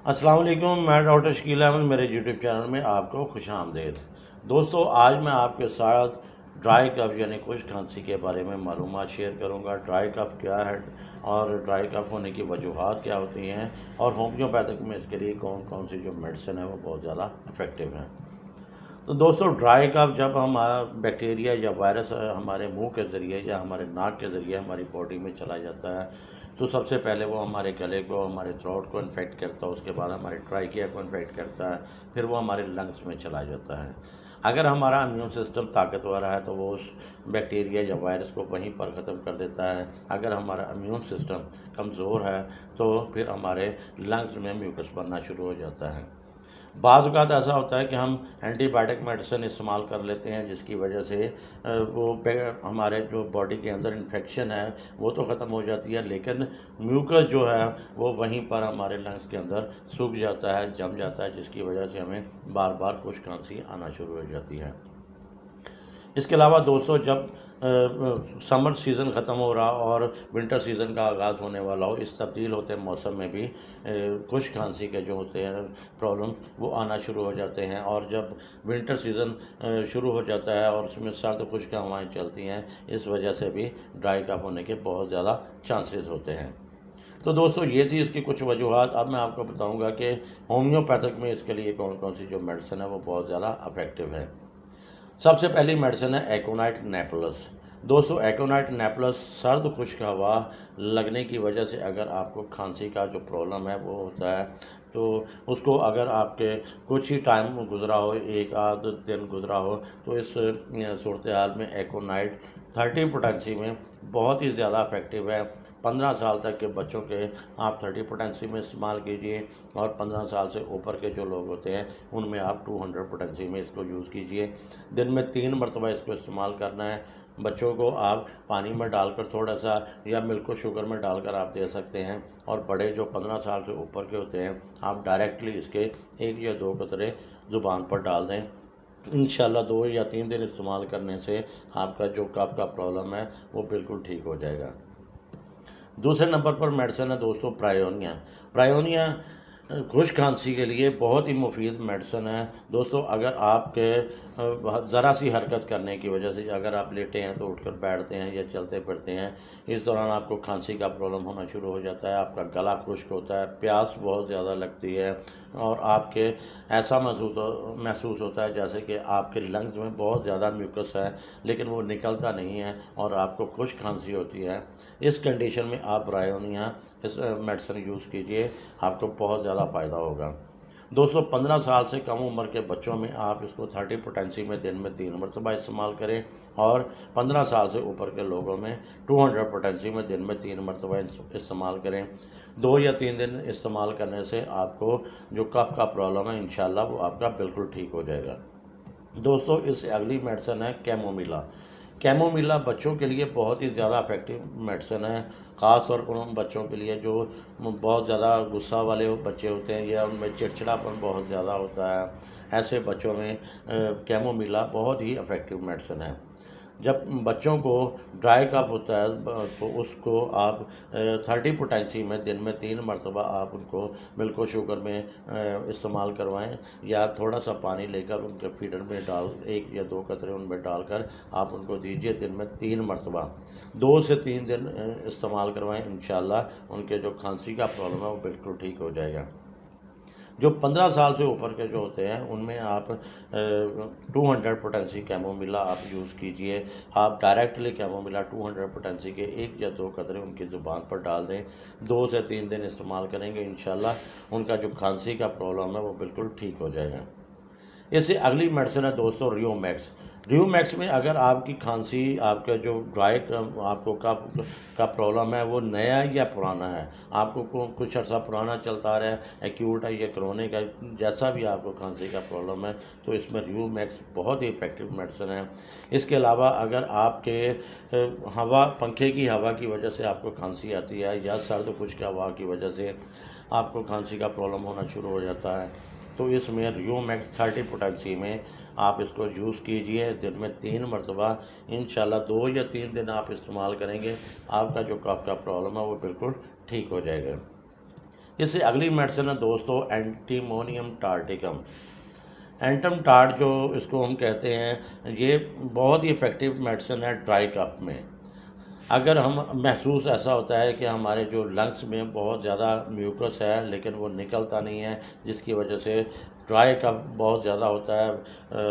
अस्सलाम वालेकुम। मैं डॉक्टर शकील अहमद, मेरे यूट्यूब चैनल में आपको खुशामदीद। दोस्तों, आज मैं आपके साथ ड्राई कफ यानी खुश्क खांसी के बारे में मालूमात शेयर करूंगा। ड्राई कफ क्या है और ड्राई कफ होने की वजूहात क्या होती हैं और होम्योपैथिक में इसके लिए कौन कौन सी जो मेडिसिन है वो बहुत ज़्यादा इफ़ेक्टिव है। तो दोस्तों, ड्राई कफ जब हम बैक्टीरिया या वायरस हमारे मुंह के ज़रिए या हमारे नाक के ज़रिए हमारी बॉडी में चला जाता है, तो सबसे पहले वो हमारे गले को, हमारे थ्रोट को इन्फेक्ट करता है। उसके बाद हमारे ट्राइकिया को इन्फेक्ट करता है, फिर वो हमारे लंग्स में चला जाता है। अगर हमारा इम्यून सिस्टम ताकतवर है तो वो उस बैक्टीरिया या वायरस को वहीं पर ख़त्म कर देता है। अगर हमारा इम्यून सिस्टम कमज़ोर है तो फिर हमारे लंग्स में म्यूकस बनना शुरू हो जाता है। बाद वक़्त ऐसा होता है कि हम एंटीबायोटिक मेडिसिन इस्तेमाल कर लेते हैं, जिसकी वजह से हमारे जो बॉडी के अंदर इन्फेक्शन है वो तो ख़त्म हो जाती है, लेकिन म्यूकस जो है वो वहीं पर हमारे लंग्स के अंदर सूख जाता है, जम जाता है, जिसकी वजह से हमें बार बार खुश्क खांसी आना शुरू हो जाती है। इसके अलावा दोस्तों, जब समर सीज़न ख़त्म हो रहा और विंटर सीज़न का आगाज़ होने वाला हो, इस तब्दील होते मौसम में भी खुश्क खांसी के जो होते हैं प्रॉब्लम वो आना शुरू हो जाते हैं। और जब विंटर सीज़न शुरू हो जाता है और उसमें सर्द खुश्क हवाएँ चलती हैं, इस वजह से भी ड्राई कफ होने के बहुत ज़्यादा चांसेस होते हैं। तो दोस्तों, ये थी इसकी कुछ वजूहात। अब मैं आपको बताऊंगा कि होम्योपैथिक में इसके लिए कौन कौन सी जो मेडिसिन है वो बहुत ज़्यादा अफेक्टिव है। सबसे पहली मेडिसिन है एकोनाइट नेप्लस। दोस्तों, एकोनाइट नेप्लस सर्द खुश्क हवा लगने की वजह से अगर आपको खांसी का जो प्रॉब्लम है वो होता है, तो उसको अगर आपके कुछ ही टाइम गुजरा हो, एक आध दिन गुजरा हो, तो इस सूरत हाल में एकोनाइट 30 पोटेंसी में बहुत ही ज़्यादा इफेक्टिव है। 15 साल तक के बच्चों के आप 30 पोटेंसी में इस्तेमाल कीजिए और 15 साल से ऊपर के जो लोग होते हैं उनमें आप 200 पोटेंसी में इसको यूज़ कीजिए। दिन में 3 मरतबा इसको इस्तेमाल करना है। बच्चों को आप पानी में डालकर थोड़ा सा या मिल्क को शुगर में डालकर आप दे सकते हैं, और बड़े जो 15 साल से ऊपर के होते हैं आप डायरेक्टली इसके 1 या 2 कतरे ज़ुबान पर डाल दें। इंशाल्लाह 2 या 3 दिन इस्तेमाल करने से आपका जो कफ का प्रॉब्लम है वो बिल्कुल ठीक हो जाएगा। दूसरे नंबर पर मेडिसिन है दोस्तों प्रायोनिया। प्रायोनिया खुश्क खांसी के लिए बहुत ही मुफीद मेडिसिन है। दोस्तों, अगर आपके ज़रा सी हरकत करने की वजह से, अगर आप लेटे हैं तो उठकर बैठते हैं या चलते फिरते हैं, इस दौरान आपको खांसी का प्रॉब्लम होना शुरू हो जाता है, आपका गला खुश्क होता है, प्यास बहुत ज़्यादा लगती है और आपके ऐसा महसूस होता है जैसे कि आपके लंग्स में बहुत ज़्यादा म्यूकस है लेकिन वो निकलता नहीं है और आपको खुश्क खांसी होती है। इस कंडीशन में आप ब्रायोनिया इस मेडिसिन यूज़ कीजिए, आपको बहुत ज़्यादा फ़ायदा होगा। दोस्तों, 15 साल से कम उम्र के बच्चों में आप इसको 30 पोटेंसी में दिन में 3 मरतबा इस्तेमाल करें, और 15 साल से ऊपर के लोगों में 200 पोटेंसी में दिन में 3 मरतबा इस्तेमाल करें। 2 या 3 दिन इस्तेमाल करने से आपको जो कफ का प्रॉब्लम है इंशाल्लाह वो आपका बिल्कुल ठीक हो जाएगा। दोस्तों, इससे अगली मेडिसिन है कैमोमिला। कैमोमिला बच्चों के लिए बहुत ही ज़्यादा इफेक्टिव मेडिसिन है, ख़ास तौर पर उन बच्चों के लिए जो बहुत ज़्यादा गुस्सा वाले बच्चे होते हैं या उनमें चिड़चिड़ापन बहुत ज़्यादा होता है। ऐसे बच्चों में कैमोमिला बहुत ही इफेक्टिव मेडिसिन है। जब बच्चों को ड्राई कफ होता है तो उसको आप 30 पोटेंसी में दिन में 3 मरतबा आप उनको मिल्क और शुगर में इस्तेमाल करवाएं, या थोड़ा सा पानी लेकर उनके फीडर में डाल 1 या 2 कतरे उनमें डालकर आप उनको दीजिए दिन में 3 मरतबा। 2 से 3 दिन इस्तेमाल करवाएं, इंशाल्लाह उनके जो खांसी का प्रॉब्लम है वो बिल्कुल ठीक हो जाएगा। जो 15 साल से ऊपर के जो होते हैं उनमें आप 200 पोटेंसी कैमोमिला आप यूज़ कीजिए। आप डायरेक्टली कैमोमिला 200 पोटेंसी के 1 या 2 कतरे उनकी ज़ुबान पर डाल दें। 2 से 3 दिन इस्तेमाल करेंगे, इंशाल्लाह उनका जो खांसी का प्रॉब्लम है वो बिल्कुल ठीक हो जाएगा। इससे अगली मेडिसिन है दोस्तों रियोमैक्स। रियोमैक्स में अगर आपकी खांसी, आपका जो ड्राई आपको कफ का प्रॉब्लम है वो नया या पुराना है, आपको कुछ अर्सा पुराना चलता आ रहा है, एक्यूट है या क्रोनिक है, जैसा भी आपको खांसी का प्रॉब्लम है, तो इसमें रियोमैक्स बहुत ही इफेक्टिव मेडिसिन है। इसके अलावा अगर आपके हवा, पंखे की हवा की वजह से आपको खांसी आती है या सर्द खुश्क हवा की वजह से आपको खांसी का प्रॉब्लम होना शुरू हो जाता है, तो इसमें रियोमैक्स 30 पोटेंसी में आप इसको यूज़ कीजिए दिन में 3 मरतबा। इंशाल्लाह 2 या 3 दिन आप इस्तेमाल करेंगे, आपका जो कफ का प्रॉब्लम है वो बिल्कुल ठीक हो जाएगा। इससे अगली मेडिसिन है दोस्तों एंटीमोनियम टार्टिकम। एंटम टार्ट जो इसको हम कहते हैं, ये बहुत ही इफ़ेक्टिव मेडिसिन है ड्राई कफ में। अगर हम महसूस ऐसा होता है कि हमारे जो लंग्स में बहुत ज़्यादा म्यूकस है लेकिन वो निकलता नहीं है, जिसकी वजह से ड्राई कफ बहुत ज़्यादा होता है,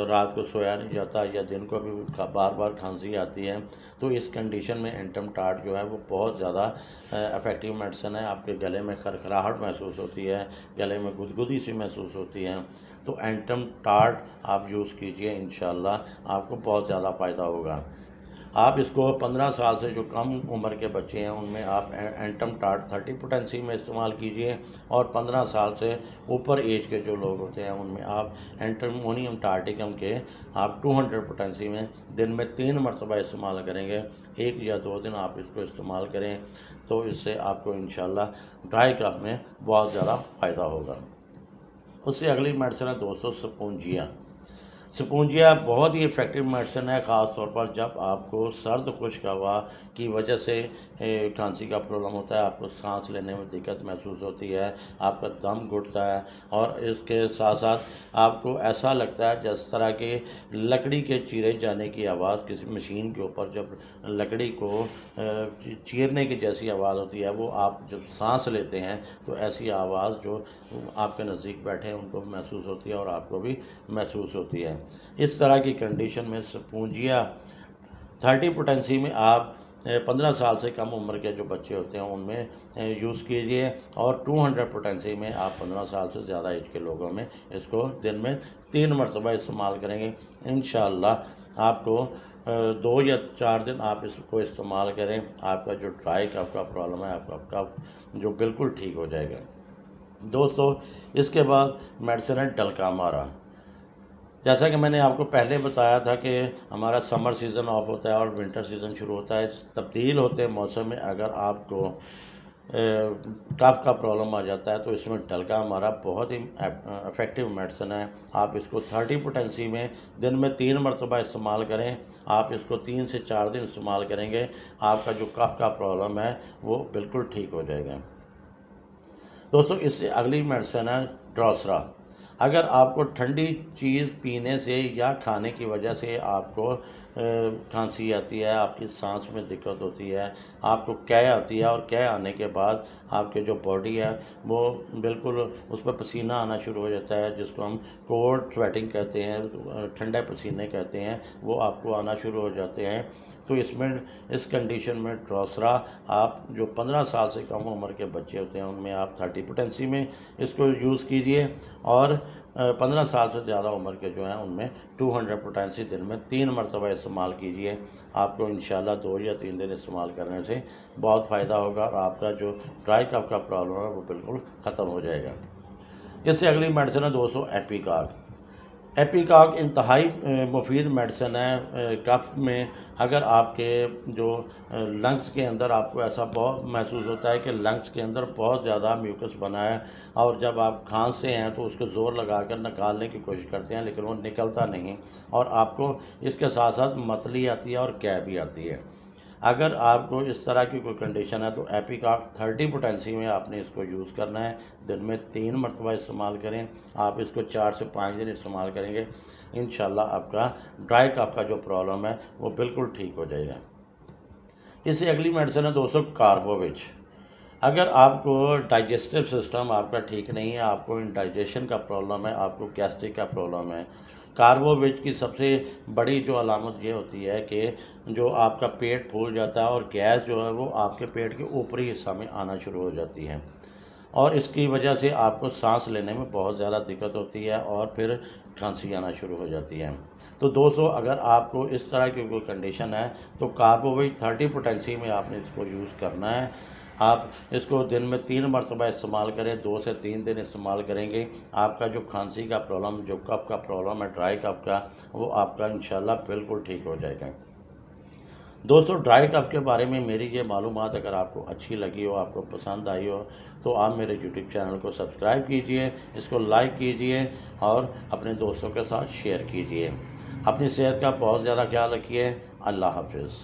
रात को सोया नहीं जाता या दिन को भी बार बार खांसी आती है, तो इस कंडीशन में एंटम टार्ट जो है वो बहुत ज़्यादा इफ़ेक्टिव मेडिसिन है। आपके गले में खरखराहट महसूस होती है, गले में गुदगुदी सी महसूस होती है, तो एंटम टार्ट आप यूज़ कीजिए, इंशाल्लाह आपको बहुत ज़्यादा फ़ायदा होगा। आप इसको 15 साल से जो कम उम्र के बच्चे हैं उनमें आप एंटम टार्ट 30 पोटेंसी में इस्तेमाल कीजिए, और 15 साल से ऊपर एज के जो लोग होते हैं उनमें आप एंटीमोनियम टार्टिकम के आप 200 पोटेंसी में दिन में 3 मरतबा इस्तेमाल करेंगे। 1 या 2 दिन आप इसको इस्तेमाल करें तो इससे आपको इंशाल्लाह ड्राई कफ में बहुत ज़्यादा फ़ायदा होगा। उससे अगली मेडिसिन है दोस्तों स्पूंजिया। स्पूंजिया बहुत ही इफ़ेक्टिव मेडिसिन है, ख़ास तौर पर जब आपको सर्द खुश्क हवा की वजह से खांसी का प्रॉब्लम होता है, आपको सांस लेने में दिक्कत महसूस होती है, आपका दम घुटता है, और इसके साथ साथ आपको ऐसा लगता है जिस तरह के लकड़ी के चीरे जाने की आवाज़, किसी मशीन के ऊपर जब लकड़ी को चीरने की जैसी आवाज़ होती है, वो आप जब सांस लेते हैं तो ऐसी आवाज़ जो आपके नज़दीक बैठे हैं उनको महसूस होती है और आपको भी महसूस होती है। इस तरह की कंडीशन में स्पूंजिया 30 पोटेंसी में आप 15 साल से कम उम्र के जो बच्चे होते हैं उनमें यूज़ कीजिए, और 200 पोटेंसी में आप 15 साल से ज़्यादा एज के लोगों में इसको दिन में 3 मरतबा इस्तेमाल करेंगे। इंशाअल्लाह आपको 2 या 4 दिन आप इसको इस्तेमाल करें, आपका जो ड्राई कफ का प्रॉब्लम है, आपका कफ जो बिल्कुल ठीक हो जाएगा। दोस्तों इसके बाद मेडिसिन है डलकामारा। जैसा कि मैंने आपको पहले बताया था कि हमारा समर सीज़न ऑफ होता है और विंटर सीज़न शुरू होता है, तब्दील होते मौसम में अगर आपको कफ का प्रॉब्लम आ जाता है तो इसमें डलकामारा बहुत ही इफ़ेक्टिव मेडिसिन है। आप इसको 30 पोटेंसी में दिन में 3 मरतबा इस्तेमाल करें। आप इसको 3 से 4 दिन इस्तेमाल करेंगे, आपका जो कफ का प्रॉब्लम है वो बिल्कुल ठीक हो जाएगा। दोस्तों इससे अगली मेडिसिन है ड्रोसरा। अगर आपको ठंडी चीज़ पीने से या खाने की वजह से आपको खांसी आती है, आपकी सांस में दिक्कत होती है, आपको कै आती है, और कै आने के बाद आपके जो बॉडी है वो बिल्कुल उस पर पसीना आना शुरू हो जाता है, जिसको हम कोल्ड स्वेटिंग कहते हैं, ठंडे पसीने कहते हैं, वो आपको आना शुरू हो जाते हैं। तो इसमें इस कंडीशन में ड्रोसरा आप जो 15 साल से कम उम्र के बच्चे होते हैं उनमें आप 30 पोटेंसी में इसको यूज़ कीजिए, और 15 साल से ज़्यादा उम्र के जो हैं उनमें 200 पोटेंसी दिन में 3 मरतबा इस्तेमाल कीजिए। आपको इंशाल्लाह 2 या 3 दिन इस्तेमाल करने से बहुत फ़ायदा होगा और आपका जो ड्राई कफ का प्रॉब्लम है वो बिल्कुल ख़त्म हो जाएगा। इससे अगली मेडिसिन है दोस्तों एपिकाक। एपिकाक इंतहाई मुफीद मेडिसिन है कफ में। अगर आपके जो लंग्स के अंदर आपको ऐसा बहुत महसूस होता है कि लंग्स के अंदर बहुत ज़्यादा म्यूकस बना है, और जब आप खांसते हैं तो उसको ज़ोर लगा कर निकालने की कोशिश करते हैं लेकिन वो निकलता नहीं, और आपको इसके साथ साथ मतली आती है और कै भी आती है। अगर आपको इस तरह की कोई कंडीशन है तो एपिकाक 30 पोटेंसी में आपने इसको यूज़ करना है, दिन में 3 मरतबा इस्तेमाल करें। आप इसको 4 से 5 दिन इस्तेमाल करेंगे, इंशाल्लाह आपका ड्राई कफ का जो प्रॉब्लम है वो बिल्कुल ठीक हो जाएगा। इससे अगली मेडिसिन है दोस्तों कार्बोविच। अगर आपको डाइजेस्टिव सिस्टम आपका ठीक नहीं है, आपको इंडाइजेशन का प्रॉब्लम है, आपको गैस्ट्रिक का प्रॉब्लम है, कार्बोविच की सबसे बड़ी जो अलामत ये होती है कि जो आपका पेट फूल जाता है और गैस जो है वो आपके पेट के ऊपरी हिस्सा में आना शुरू हो जाती है, और इसकी वजह से आपको सांस लेने में बहुत ज़्यादा दिक्कत होती है और फिर खांसी आना शुरू हो जाती है। तो दोस्तों अगर आपको इस तरह की कोई कंडीशन है तो कार्बोविच 30 पोटेंसी में आपने इसको यूज़ करना है। आप इसको दिन में 3 मरतबा इस्तेमाल करें, 2 से 3 दिन इस्तेमाल करेंगे, आपका जो खांसी का प्रॉब्लम, जो कफ का प्रॉब्लम है, ड्राई कफ का, वो आपका इंशाल्लाह बिल्कुल ठीक हो जाएगा। दोस्तों ड्राई कफ के बारे में मेरी ये मालूमात अगर आपको अच्छी लगी हो, आपको पसंद आई हो, तो आप मेरे यूट्यूब चैनल को सब्सक्राइब कीजिए, इसको लाइक कीजिए और अपने दोस्तों के साथ शेयर कीजिए। अपनी सेहत का बहुत ज़्यादा ख्याल रखिए। अल्लाह हाफिज़।